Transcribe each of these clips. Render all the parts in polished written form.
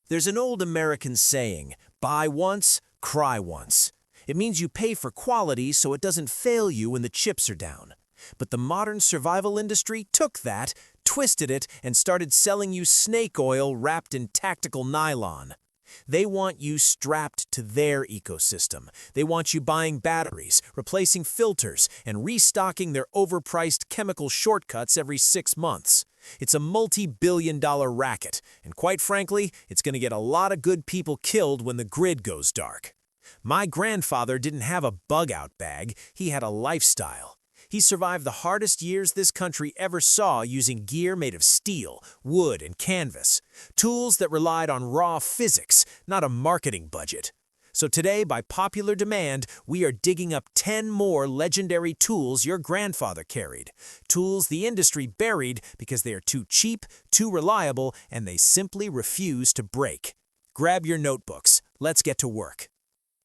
There's an old American saying, buy once, cry once. It means you pay for quality so it doesn't fail you when the chips are down. But the modern survival industry took that, twisted it, and started selling you snake oil wrapped in tactical nylon. They want you strapped to their ecosystem. They want you buying batteries, replacing filters, and restocking their overpriced chemical shortcuts every 6 months. It's a multi-billion-dollar racket, and quite frankly, it's going to get a lot of good people killed when the grid goes dark. My grandfather didn't have a bug-out bag, he had a lifestyle. He survived the hardest years this country ever saw using gear made of steel, wood, and canvas. Tools that relied on raw physics, not a marketing budget. So today, by popular demand, we are digging up 10 more legendary tools your grandfather carried. Tools the industry buried because they are too cheap, too reliable, and they simply refuse to break. Grab your notebooks. Let's get to work.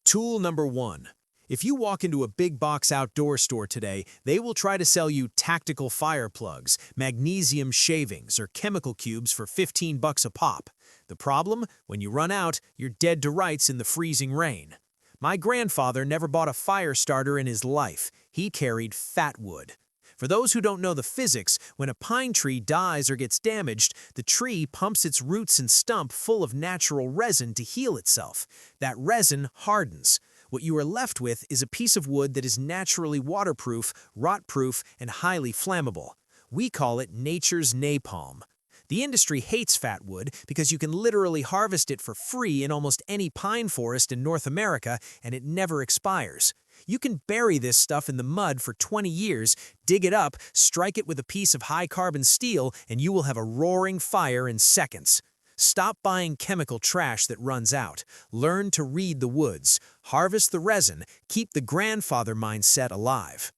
Tool number 1. If you walk into a big box outdoor store today, they will try to sell you tactical fire plugs, magnesium shavings, or chemical cubes for $15 a pop. The problem? When you run out, you're dead to rights in the freezing rain. My grandfather never bought a fire starter in his life. He carried Fatwood. For those who don't know the physics, when a pine tree dies or gets damaged, the tree pumps its roots and stump full of natural resin to heal itself. That resin hardens. What you are left with is a piece of wood that is naturally waterproof, rot-proof, and highly flammable. We call it nature's napalm. The industry hates Fatwood because you can literally harvest it for free in almost any pine forest in North America, and it never expires. You can bury this stuff in the mud for 20 years, dig it up, strike it with a piece of high-carbon steel, and you will have a roaring fire in seconds. Stop buying chemical trash that runs out. Learn to read the woods. Harvest the resin. Keep the grandfather mindset alive.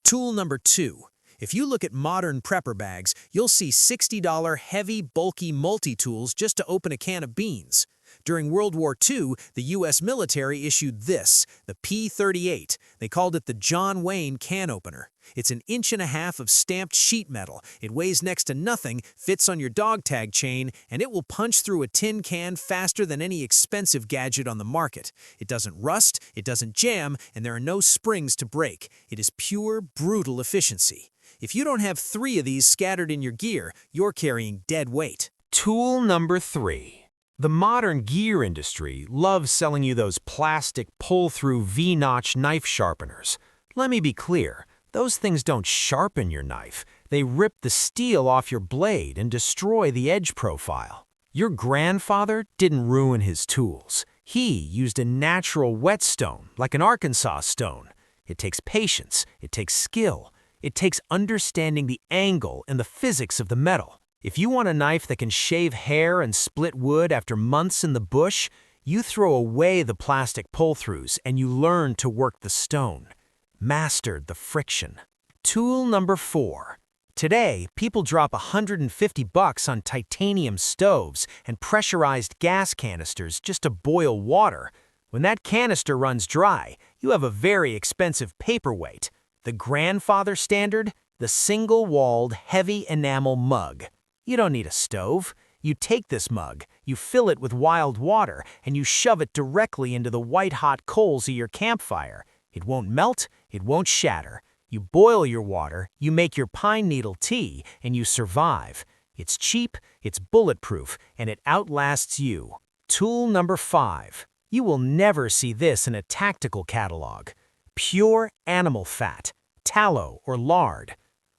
Tool number 2. If you look at modern prepper bags, you'll see $60 heavy, bulky multi-tools just to open a can of beans. During World War II, the U.S. military issued this, the P-38. They called it the John Wayne can opener. It's an 1.5 inches of stamped sheet metal. It weighs next to nothing, fits on your dog tag chain, and it will punch through a tin can faster than any expensive gadget on the market. It doesn't rust, it doesn't jam, and there are no springs to break. It is pure, brutal efficiency. If you don't have 3 of these scattered in your gear, you're carrying dead weight. Tool number 3. The modern gear industry loves selling you those plastic pull-through V-notch knife sharpeners. Let me be clear, those things don't sharpen your knife. They rip the steel off your blade and destroy the edge profile. Your grandfather didn't ruin his tools. He used a natural whetstone, like an Arkansas stone. It takes patience, it takes skill, it takes understanding the angle and the physics of the metal. If you want a knife that can shave hair and split wood after months in the bush, you throw away the plastic pull-throughs and you learn to work the stone. Mastered the friction. Tool number 4. Today, people drop $150 on titanium stoves and pressurized gas canisters just to boil water. When that canister runs dry, you have a very expensive paperweight. The grandfather standard? The single-walled, heavy enamel mug. You don't need a stove. You take this mug, you fill it with wild water, and you shove it directly into the white-hot coals of your campfire. It won't melt, it won't shatter. You boil your water, you make your pine needle tea, and you survive. It's cheap, it's bulletproof, and it outlasts you. Tool number 5. You will never see this in a tactical catalog. Pure animal fat, tallow or lard.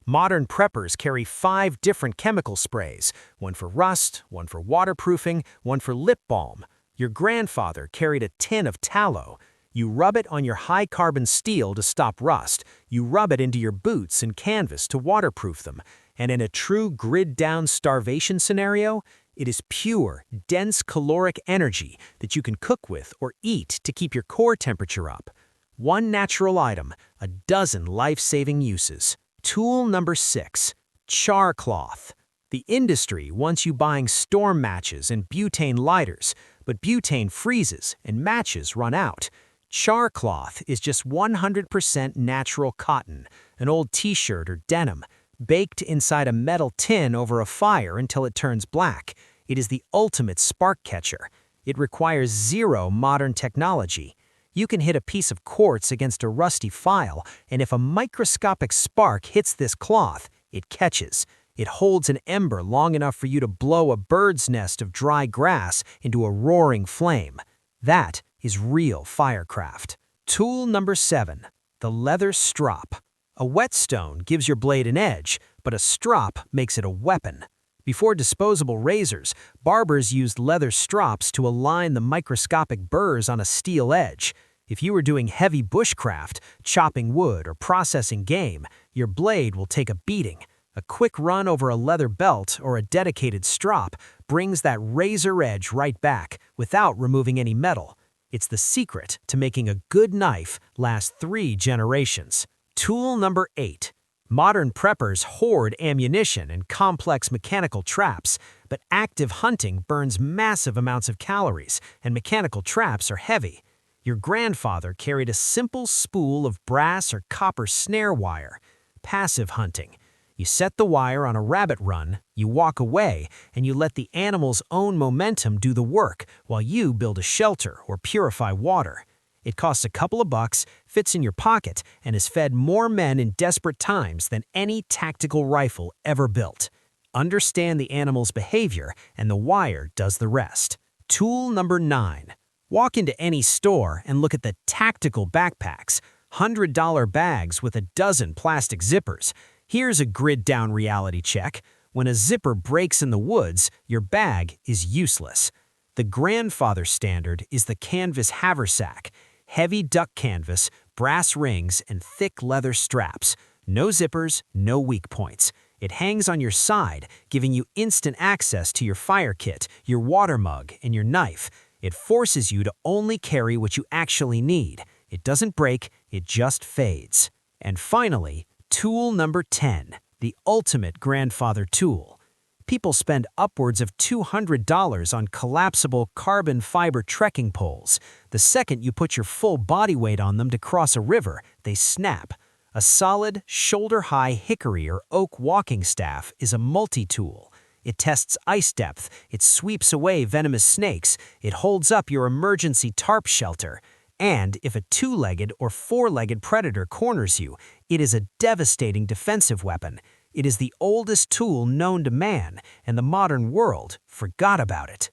Modern preppers carry 5 different chemical sprays, one for rust, one for waterproofing, one for lip balm. Your grandfather carried a tin of tallow. You rub it on your high-carbon steel to stop rust. You rub it into your boots and canvas to waterproof them. And in a true grid-down starvation scenario, it is pure, dense caloric energy that you can cook with or eat to keep your core temperature up. One natural item, a dozen life-saving uses. Tool number 6. Char cloth. The industry wants you buying storm matches and butane lighters, but butane freezes and matches run out. Char cloth is just 100% natural cotton, an old t-shirt or denim, baked inside a metal tin over a fire until it turns black. It is the ultimate spark catcher. It requires zero modern technology. You can hit a piece of quartz against a rusty file, and if a microscopic spark hits this cloth, it catches. It holds an ember long enough for you to blow a bird's nest of dry grass into a roaring flame. That is real Firecraft. Tool number 7. The leather strop. A whetstone gives your blade an edge, but a strop makes it a weapon. Before disposable razors, barbers used leather strops to align the microscopic burrs on a steel edge. If you were doing heavy bushcraft, chopping wood, or processing game, your blade will take a beating. A quick run over a leather belt or a dedicated strop brings that razor edge right back without removing any metal. It's the secret to making a good knife last 3 generations. Tool number 8. Modern preppers hoard ammunition and complex mechanical traps, but active hunting burns massive amounts of calories, and mechanical traps are heavy. Your grandfather carried a simple spool of brass or copper snare wire. Passive hunting. You set the wire on a rabbit run, you walk away, and you let the animal's own momentum do the work while you build a shelter or purify water. It costs a couple of bucks, fits in your pocket, and has fed more men in desperate times than any tactical rifle ever built. Understand the animal's behavior, and the wire does the rest. Tool number 9. Walk into any store and look at the tactical backpacks, $100 bags with a dozen plastic zippers. Here's a grid-down reality check. When a zipper breaks in the woods, your bag is useless. The grandfather standard is the canvas haversack. Heavy duck canvas, brass rings, and thick leather straps. No zippers, no weak points. It hangs on your side, giving you instant access to your fire kit, your water mug, and your knife. It forces you to only carry what you actually need. It doesn't break, it just fades. And finally, tool number 10, the ultimate grandfather tool. People spend upwards of $200 on collapsible carbon fiber trekking poles. The second you put your full body weight on them to cross a river, they snap. A solid, shoulder-high hickory or oak walking staff is a multi-tool. It tests ice depth, it sweeps away venomous snakes, it holds up your emergency tarp shelter. And if a 2-legged or 4-legged predator corners you, it is a devastating defensive weapon. It is the oldest tool known to man, and the modern world forgot about it.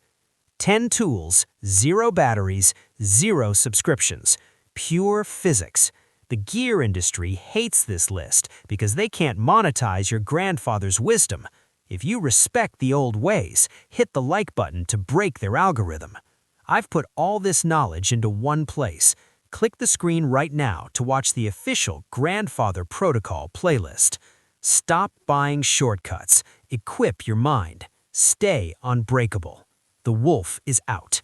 10 tools, 0 batteries, 0 subscriptions. Pure physics. The gear industry hates this list because they can't monetize your grandfather's wisdom. If you respect the old ways, hit the like button to break their algorithm. I've put all this knowledge into one place. Click the screen right now to watch the official Grandfather Protocol playlist. Stop buying shortcuts. Equip your mind. Stay unbreakable. The wolf is out.